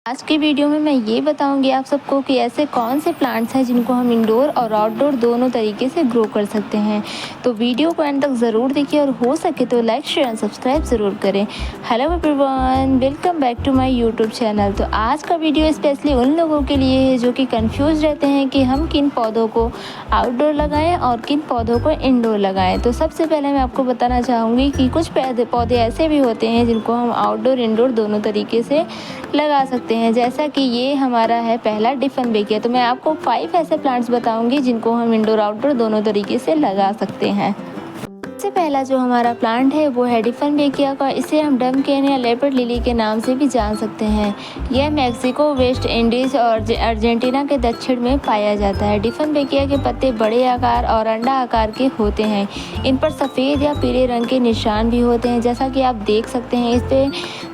आज की वीडियो में मैं ये बताऊंगी आप सबको कि ऐसे कौन से प्लांट्स हैं जिनको हम इंडोर और आउटडोर दोनों तरीके से ग्रो कर सकते हैं। तो वीडियो को एंड तक ज़रूर देखिए और हो सके तो लाइक शेयर एंड सब्सक्राइब ज़रूर करें। Hello everyone, welcome back to my YouTube channel. तो आज का वीडियो स्पेशली उन लोगों के लिए है जो कि कंफ्यूज रहते हैं कि हम किन पौधों को आउटडोर लगाएं और किन पौधों को इंडोर लगाएं। तो सबसे पहले मैं आपको बताना चाहूँगी कि कुछ पौधे ऐसे भी होते हैं जिनको हम आउटडोर इंडोर दोनों तरीके से लगा सकते हैं। जैसा कि ये हमारा है पहला डिफेनबेकिया। तो मैं आपको 5 ऐसे प्लांट्स बताऊंगी जिनको हम इंडोर आउटडोर दोनों तरीके से लगा सकते हैं। सबसे पहला जो हमारा प्लांट है वो है डिफेनबेकिया का। इसे हम डमकेन या लेपर्ड लिली के नाम से भी जान सकते हैं। यह मैक्सिको, वेस्ट इंडीज और अर्जेंटीना के दक्षिण में पाया जाता है। डिफेनबेकिया के पत्ते बड़े आकार और अंडा आकार के होते हैं। इन पर सफ़ेद या पीले रंग के निशान भी होते हैं, जैसा कि आप देख सकते हैं। इस पे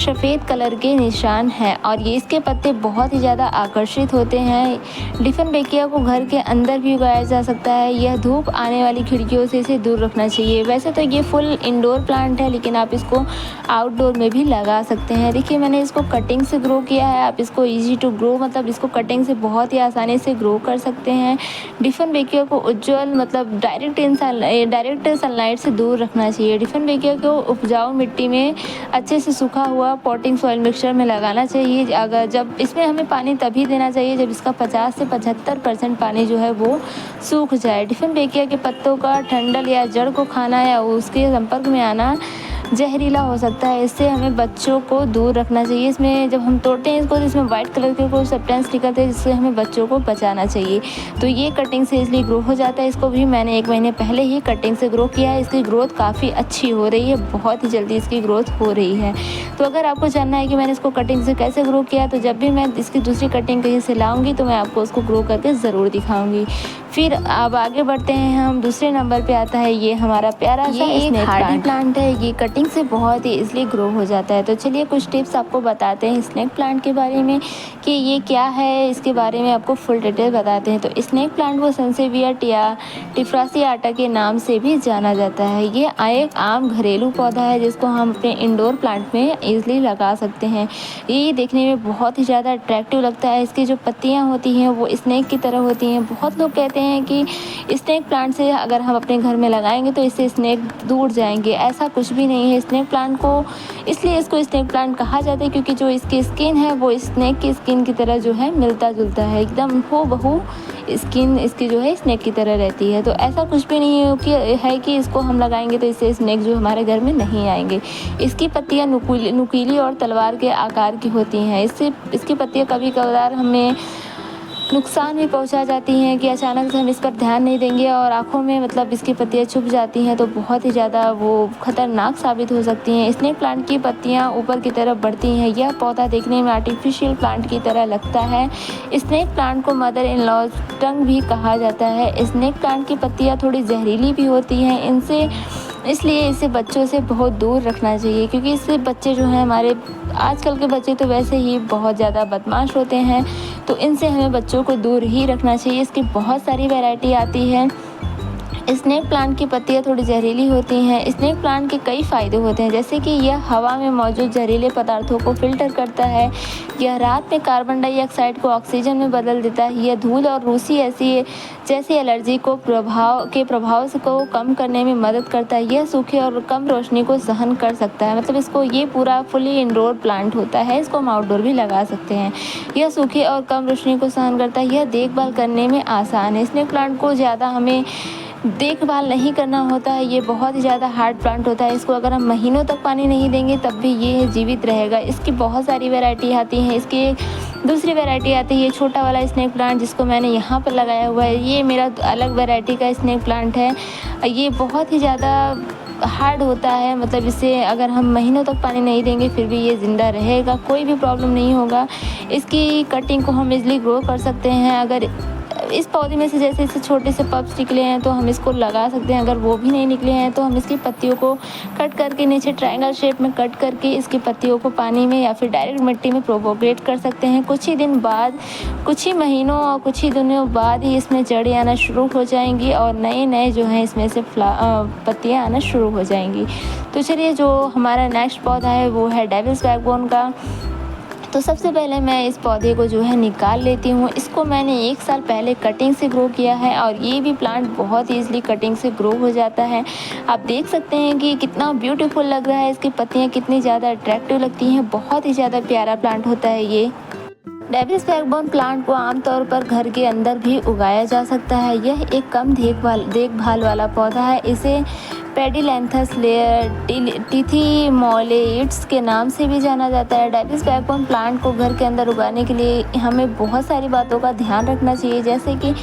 सफ़ेद कलर के निशान हैं और ये इसके पत्ते बहुत ही ज़्यादा आकर्षित होते हैं। डिफेनबेकिया को घर के अंदर भी उगाया जा सकता है। यह धूप आने वाली खिड़कियों से इसे दूर रखना चाहिए। वैसे तो ये फुल इंडोर प्लांट है, लेकिन आप इसको आउटडोर में भी लगा सकते हैं। देखिए, मैंने इसको कटिंग से ग्रो किया है। आप इसको इजी टू ग्रो मतलब इसको कटिंग से बहुत ही आसानी से ग्रो कर सकते हैं। डिफेनबेकिया को उज्ज्वल मतलब डायरेक्ट सनलाइट से दूर रखना चाहिए। डिफेनबेकिया को उपजाऊ मिट्टी में अच्छे से सूखा हुआ पॉटिंग सॉइल मिक्सचर में लगाना चाहिए। अगर जब इसमें हमें पानी तभी देना चाहिए जब इसका 50 से 75% पानी जो है वो सूख जाए। डिफेनबेकिया के पत्तों का डंठल या जड़ को खाना या उसके संपर्क में आना जहरीला हो सकता है। इससे हमें बच्चों को दूर रखना चाहिए। इसमें जब हम तोड़ते हैं इसको तो इसमें वाइट कलर के कोई सब्सटेंस निकलते हैं, जिससे हमें बच्चों को बचाना चाहिए। तो ये कटिंग से इसलिए ग्रो हो जाता है। इसको भी मैंने 1 महीने पहले ही कटिंग से ग्रो किया है। इसकी ग्रोथ काफ़ी अच्छी हो रही है, बहुत ही जल्दी इसकी ग्रोथ हो रही है। तो अगर आपको जानना है कि मैंने इसको कटिंग से कैसे ग्रो किया, तो जब भी मैं इसकी दूसरी कटिंग कहीं से लाऊंगी तो मैं आपको उसको ग्रो करके ज़रूर दिखाऊंगी। फिर अब आगे बढ़ते हैं हम। दूसरे नंबर पे आता है ये हमारा प्यारा सा स्नेक प्लांट है। ये कटिंग से बहुत ही इजीली ग्रो हो जाता है। तो चलिए कुछ टिप्स आपको बताते हैं स्नेक प्लांट के बारे में कि ये क्या है, इसके बारे में आपको फुल डिटेल बताते हैं। तो स्नेक प्लांट वो सनसेविया टिफ्रासियाटा के नाम से भी जाना जाता है। ये एक आम घरेलू पौधा है जिसको हम अपने इंडोर प्लांट में ईजिली लगा सकते हैं। ये देखने में बहुत ही ज़्यादा अट्रैक्टिव लगता है। इसकी जो पत्तियाँ होती हैं वो स्नेक की तरह होती हैं। बहुत लोग कहते हैं कि स्नेक प्लांट से अगर हम अपने घर में लगाएंगे तो इससे स्नेक दूर जाएंगे। ऐसा कुछ भी नहीं है। स्नेक प्लांट को इसलिए इसको स्नेक प्लांट कहा जाता है क्योंकि जो इसकी स्किन है वो स्नेक की स्किन की तरह जो है मिलता जुलता है, एकदम हूबहू स्किन इसकी जो है स्नेक की तरह रहती है। तो ऐसा कुछ भी नहीं है कि इसको हम लगाएंगे तो इससे स्नेक जो हमारे घर में नहीं आएंगे। इसकी पत्तियाँ नुकीली और तलवार के आकार की होती हैं। इसकी पत्तियाँ कभी कभार हमें नुकसान भी पहुंचा जाती हैं कि अचानक से हम इस पर ध्यान नहीं देंगे और आँखों में मतलब इसकी पत्तियां छुप जाती हैं, तो बहुत ही ज़्यादा वो खतरनाक साबित हो सकती हैं। स्नेक प्लांट की पत्तियां ऊपर की तरफ बढ़ती हैं। यह पौधा देखने में आर्टिफिशियल प्लांट की तरह लगता है। स्नेक प्लांट को मदर इन लॉ टंग भी कहा जाता है। स्नेक प्लांट की पत्तियाँ थोड़ी जहरीली भी होती हैं, इसलिए इसे बच्चों से बहुत दूर रखना चाहिए क्योंकि इससे बच्चे जो हैं हमारे आजकल के बच्चे तो वैसे ही बहुत ज़्यादा बदमाश होते हैं, तो इनसे हमें बच्चों को दूर ही रखना चाहिए। इसकी बहुत सारी वैरायटी आती है। स्नेक प्लांट की पत्तियाँ थोड़ी जहरीली होती हैं। स्नेक प्लांट के कई फ़ायदे होते हैं, जैसे कि यह हवा में मौजूद जहरीले पदार्थों को फिल्टर करता है। यह रात में कार्बन डाइऑक्साइड को ऑक्सीजन में बदल देता है। यह धूल और रूसी जैसी एलर्जी को प्रभाव को कम करने में मदद करता है। यह सूखे और कम रोशनी को सहन कर सकता है। मतलब इसको ये पूरा फुली इंडोर प्लांट होता है। इसको हम आउटडोर भी लगा सकते हैं। यह सूखे और कम रोशनी को सहन करता है। यह देखभाल करने में आसान है। स्नेक प्लांट को ज़्यादा हमें देखभाल नहीं करना होता है। ये बहुत ही ज़्यादा हार्ड प्लांट होता है। इसको अगर हम महीनों तक पानी नहीं देंगे तब भी ये जीवित रहेगा। इसकी बहुत सारी वैरायटी आती हैं। इसकी दूसरी वैरायटी आती है छोटा वाला स्नेक प्लांट, जिसको मैंने यहाँ पर लगाया हुआ है। ये मेरा अलग वैरायटी का स्नेक प्लांट है। ये बहुत ही ज़्यादा हार्ड होता है, मतलब इसे अगर हम महीनों तक पानी नहीं देंगे फिर भी ये ज़िंदा रहेगा, कोई भी प्रॉब्लम नहीं होगा। इसकी कटिंग को हम इजली ग्रो कर सकते हैं। अगर इस पौधे में से जैसे इसे छोटे से पप्स निकले हैं तो हम इसको लगा सकते हैं। अगर वो भी नहीं निकले हैं तो हम इसकी पत्तियों को कट करके नीचे ट्रायंगल शेप में कट करके इसकी पत्तियों को पानी में या फिर डायरेक्ट मिट्टी में प्रोपोगेट कर सकते हैं। कुछ ही महीनों और कुछ ही दिनों बाद ही इसमें जड़ें आना शुरू हो जाएंगी और नए जो हैं इसमें से पत्तियाँ आना शुरू हो जाएंगी। तो चलिए जो हमारा नेक्स्ट पौधा है वो है डेविल्स बैकबोन का। तो सबसे पहले मैं इस पौधे को जो है निकाल लेती हूँ। इसको मैंने 1 साल पहले कटिंग से ग्रो किया है और ये भी प्लांट बहुत ईज़िली कटिंग से ग्रो हो जाता है। आप देख सकते हैं कि कितना ब्यूटीफुल लग रहा है, इसकी पत्तियाँ कितनी ज़्यादा अट्रैक्टिव लगती हैं, बहुत ही ज़्यादा प्यारा प्लांट होता है ये। डेविस बैकबोन प्लांट को आमतौर पर घर के अंदर भी उगाया जा सकता है। यह एक कम देखभाल वाला पौधा है। इसे पेडिलैंथस टिथिमोलेइड्स के नाम से भी जाना जाता है। डेविस बैकबोन प्लांट को घर के अंदर उगाने के लिए हमें बहुत सारी बातों का ध्यान रखना चाहिए, जैसे कि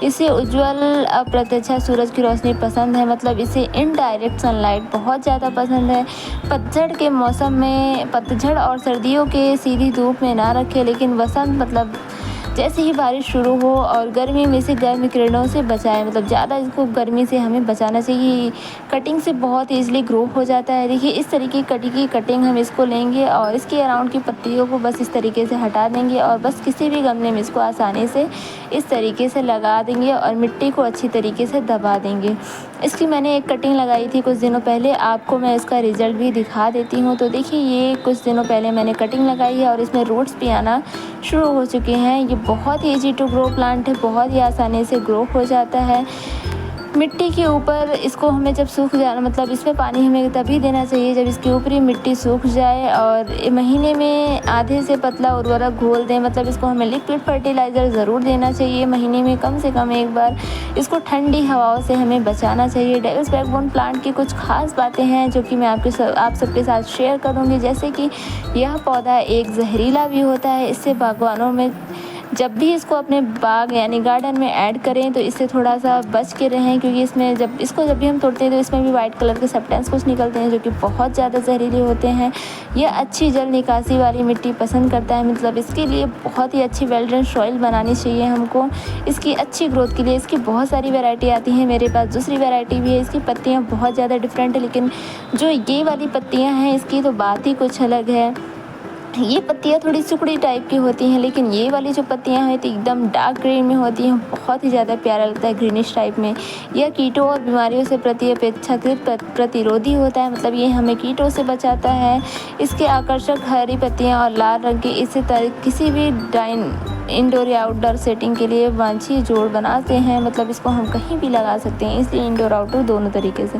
इसे उज्ज्वल अप्रत्यक्ष सूरज की रोशनी पसंद है, मतलब इसे इनडायरेक्ट सनलाइट बहुत ज़्यादा पसंद है। पतझड़ के मौसम में पतझड़ और सर्दियों के सीधी धूप में ना रखें, लेकिन वसंत मतलब जैसे ही बारिश शुरू हो, और गर्मी में से गर्म किरणों से बचाएं, मतलब ज़्यादा इसको गर्मी से हमें बचाना चाहिए। कटिंग से बहुत ईजिली ग्रो हो जाता है। देखिए इस तरीके की कटिंग हम इसको लेंगे और इसके अराउंड की पत्तियों को बस इस तरीके से हटा देंगे और बस किसी भी गमले में इसको आसानी से इस तरीके से लगा देंगे और मिट्टी को अच्छी तरीके से दबा देंगे। इसकी मैंने एक कटिंग लगाई थी कुछ दिनों पहले, आपको मैं इसका रिज़ल्ट भी दिखा देती हूँ। तो देखिए ये कुछ दिनों पहले मैंने कटिंग लगाई है और इसमें रूट्स भी आना शुरू हो चुके हैं। ये बहुत ही ईजी टू ग्रो प्लांट है, बहुत ही आसानी से ग्रो हो जाता है। मिट्टी के ऊपर इसको हमें जब सूख जाना, मतलब इसमें पानी हमें तभी देना चाहिए जब इसकी ऊपरी मिट्टी सूख जाए, और महीने में आधे से पतला उर्वरक घोल दें, मतलब इसको हमें लिक्विड फर्टिलाइज़र ज़रूर देना चाहिए महीने में कम से कम एक बार। इसको ठंडी हवाओं से हमें बचाना चाहिए। डेविस बैकबोन प्लांट की कुछ खास बातें हैं जो कि मैं आप सबके साथ शेयर करूँगी, जैसे कि यह पौधा एक जहरीला भी होता है। इससे बागवानों में जब भी इसको अपने बाग यानी गार्डन में ऐड करें तो इससे थोड़ा सा बच के रहें, क्योंकि इसमें जब भी हम तोड़ते हैं तो इसमें भी वाइट कलर के सब्सटेंस कुछ निकलते हैं जो कि बहुत ज़्यादा जहरीले होते हैं। यह अच्छी जल निकासी वाली मिट्टी पसंद करता है, मतलब इसके लिए बहुत ही अच्छी वेल ड्रेन सॉइल बनानी चाहिए हमको इसकी अच्छी ग्रोथ के लिए। इसकी बहुत सारी वैरायटी आती हैं, मेरे पास दूसरी वैरायटी भी है। इसकी पत्तियाँ बहुत ज़्यादा डिफरेंट है, लेकिन जो ये वाली पत्तियाँ हैं इसकी तो बात ही कुछ अलग है। ये पत्तियाँ थोड़ी सिकुड़ी टाइप की होती हैं, लेकिन ये वाली जो पत्तियाँ हैं तो एकदम डार्क ग्रीन में होती हैं, बहुत ही ज़्यादा प्यारा लगता है ग्रीनिश टाइप में। यह कीटों और बीमारियों से अपेक्षाकृत प्रतिरोधी होता है, मतलब ये हमें कीटों से बचाता है। इसके आकर्षक हरी पत्तियाँ और लाल रंग की इसी तरह किसी भी इंडोर या आउटडोर सेटिंग के लिए वांछनीय जोड़ बनाते हैं, मतलब इसको हम कहीं भी लगा सकते हैं, इसलिए इंडोर आउटडोर दोनों तरीके से।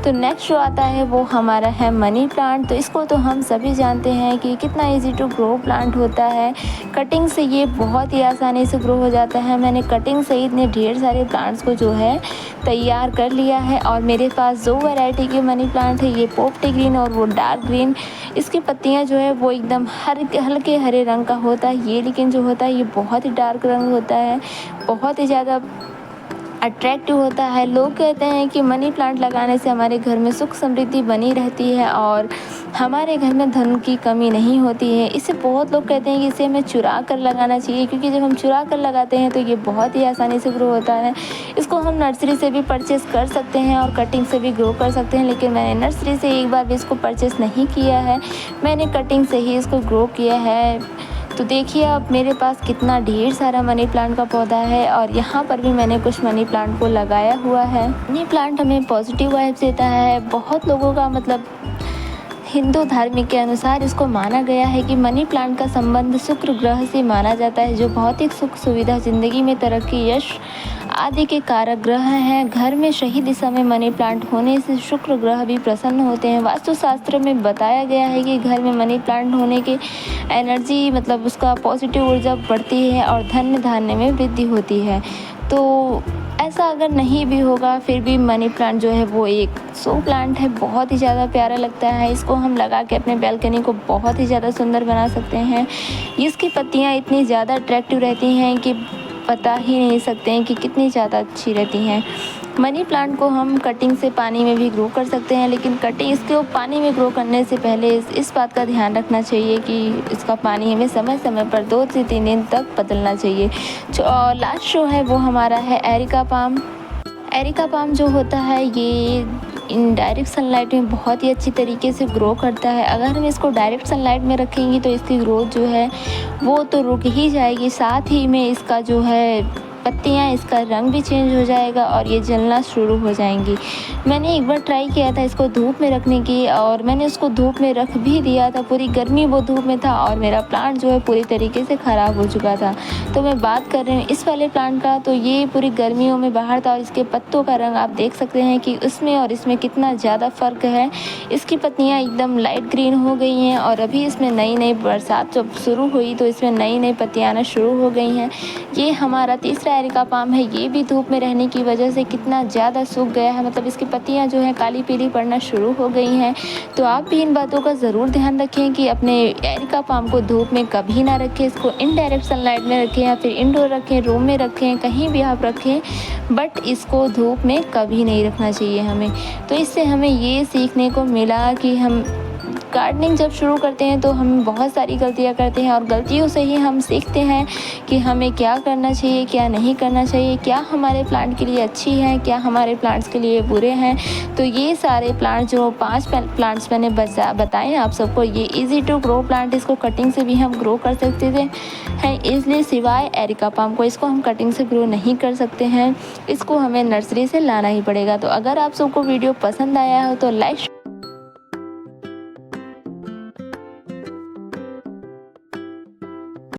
तो नेक्स्ट जो आता है वो हमारा है मनी प्लांट। तो इसको तो हम सभी जानते हैं कि कितना इजी टू ग्रो प्लांट होता है। कटिंग से ये बहुत ही आसानी से ग्रो हो जाता है। मैंने कटिंग से इतने ढेर सारे प्लांट्स को जो है तैयार कर लिया है, और मेरे पास 2 वैरायटी के मनी प्लांट है, ये पोप्टी ग्रीन और वो डार्क ग्रीन। इसकी पत्तियाँ जो है वो एकदम हल्के हरे रंग का होता है ये, लेकिन जो होता है ये बहुत ही डार्क रंग होता है, बहुत ही ज़्यादा अट्रैक्टिव होता है। लोग कहते हैं कि मनी प्लांट लगाने से हमारे घर में सुख समृद्धि बनी रहती है और हमारे घर में धन की कमी नहीं होती है। इसे बहुत लोग कहते हैं कि इसे हमें चुरा कर लगाना चाहिए, क्योंकि जब हम चुरा कर लगाते हैं तो ये बहुत ही आसानी से ग्रो होता है। इसको हम नर्सरी से भी परचेज़ कर सकते हैं और कटिंग से भी ग्रो कर सकते हैं, लेकिन मैंने नर्सरी से एक बार भी इसको परचेज़ नहीं किया है, मैंने कटिंग से ही इसको ग्रो किया है। तो देखिए अब मेरे पास कितना ढेर सारा मनी प्लांट का पौधा है, और यहाँ पर भी मैंने कुछ मनी प्लांट को लगाया हुआ है। मनी प्लांट हमें पॉजिटिव वाइब्स देता है। बहुत लोगों का मतलब हिंदू धार्मिक के अनुसार इसको माना गया है कि मनी प्लांट का संबंध शुक्र ग्रह से माना जाता है, जो भौतिक सुख सुविधा, जिंदगी में तरक्की, यश आदि के कारक ग्रह हैं। घर में सही दिशा में मनी प्लांट होने से शुक्र ग्रह भी प्रसन्न होते हैं। वास्तुशास्त्र में बताया गया है कि घर में मनी प्लांट होने के एनर्जी मतलब उसका पॉजिटिव ऊर्जा बढ़ती है और धन धान्य में वृद्धि होती है। तो ऐसा अगर नहीं भी होगा फिर भी मनी प्लांट जो है वो एक शो प्लांट है, बहुत ही ज़्यादा प्यारा लगता है। इसको हम लगा के अपने बैल्कनी को बहुत ही ज़्यादा सुंदर बना सकते हैं। इसकी पत्तियाँ इतनी ज़्यादा अट्रैक्टिव रहती हैं कि बता ही नहीं सकते हैं कि कितनी ज़्यादा अच्छी रहती हैं। मनी प्लांट को हम कटिंग से पानी में भी ग्रो कर सकते हैं, लेकिन इसको पानी में ग्रो करने से पहले इस बात का ध्यान रखना चाहिए कि इसका पानी हमें समय समय पर 2 से 3 दिन तक बदलना चाहिए। और लास्ट जो है वो हमारा है एरिका पाम। एरिका पाम जो होता है ये इन डायरेक्ट सनलाइट में बहुत ही अच्छी तरीके से ग्रो करता है। अगर हम इसको डायरेक्ट सनलाइट में रखेंगे तो इसकी ग्रोथ जो है वो तो रुक ही जाएगी, साथ ही में इसका जो है पत्तियाँ, इसका रंग भी चेंज हो जाएगा और ये जलना शुरू हो जाएंगी। मैंने एक बार ट्राई किया था इसको धूप में रखने की, और मैंने उसको धूप में रख भी दिया था, पूरी गर्मी वो धूप में था और मेरा प्लांट जो है पूरी तरीके से ख़राब हो चुका था। तो मैं बात कर रही हूँ इस वाले प्लांट का, तो ये पूरी गर्मियों में बाहर था और इसके पत्तों का रंग आप देख सकते हैं कि उसमें और इसमें कितना ज़्यादा फ़र्क है। इसकी पत्तियाँ एकदम लाइट ग्रीन हो गई हैं और अभी इसमें नई नई बरसात जब शुरू हुई तो इसमें नई नई पत्तियाँ आना शुरू हो गई हैं। ये हमारा तीसरा एरिका पाम है, ये भी धूप में रहने की वजह से कितना ज़्यादा सूख गया है, मतलब इसकी पत्तियाँ जो हैं काली पीली पड़ना शुरू हो गई हैं। तो आप भी इन बातों का ज़रूर ध्यान रखें कि अपने एरिका पाम को धूप में कभी ना रखें, इसको इनडायरेक्ट सनलाइट में रखें या फिर इंडोर रखें, रूम में रखें, कहीं भी आप रखें, बट इसको धूप में कभी नहीं रखना चाहिए हमें। तो इससे हमें ये सीखने को मिला कि हम गार्डनिंग जब शुरू करते हैं तो हम बहुत सारी गलतियां करते हैं और गलतियों से ही हम सीखते हैं कि हमें क्या करना चाहिए, क्या नहीं करना चाहिए, क्या हमारे प्लांट के लिए अच्छी है, क्या हमारे प्लांट्स के लिए बुरे हैं। तो ये सारे प्लांट जो 5 प्लांट्स मैंने बताए आप सबको, ये इजी टू ग्रो प्लांट, इसको कटिंग से भी हम ग्रो कर सकते थे हैं इसलिए, सिवाय एरिका पाम को, इसको हम कटिंग से ग्रो नहीं कर सकते हैं, इसको हमें नर्सरी से लाना ही पड़ेगा। तो अगर आप सबको वीडियो पसंद आया हो तो लाइक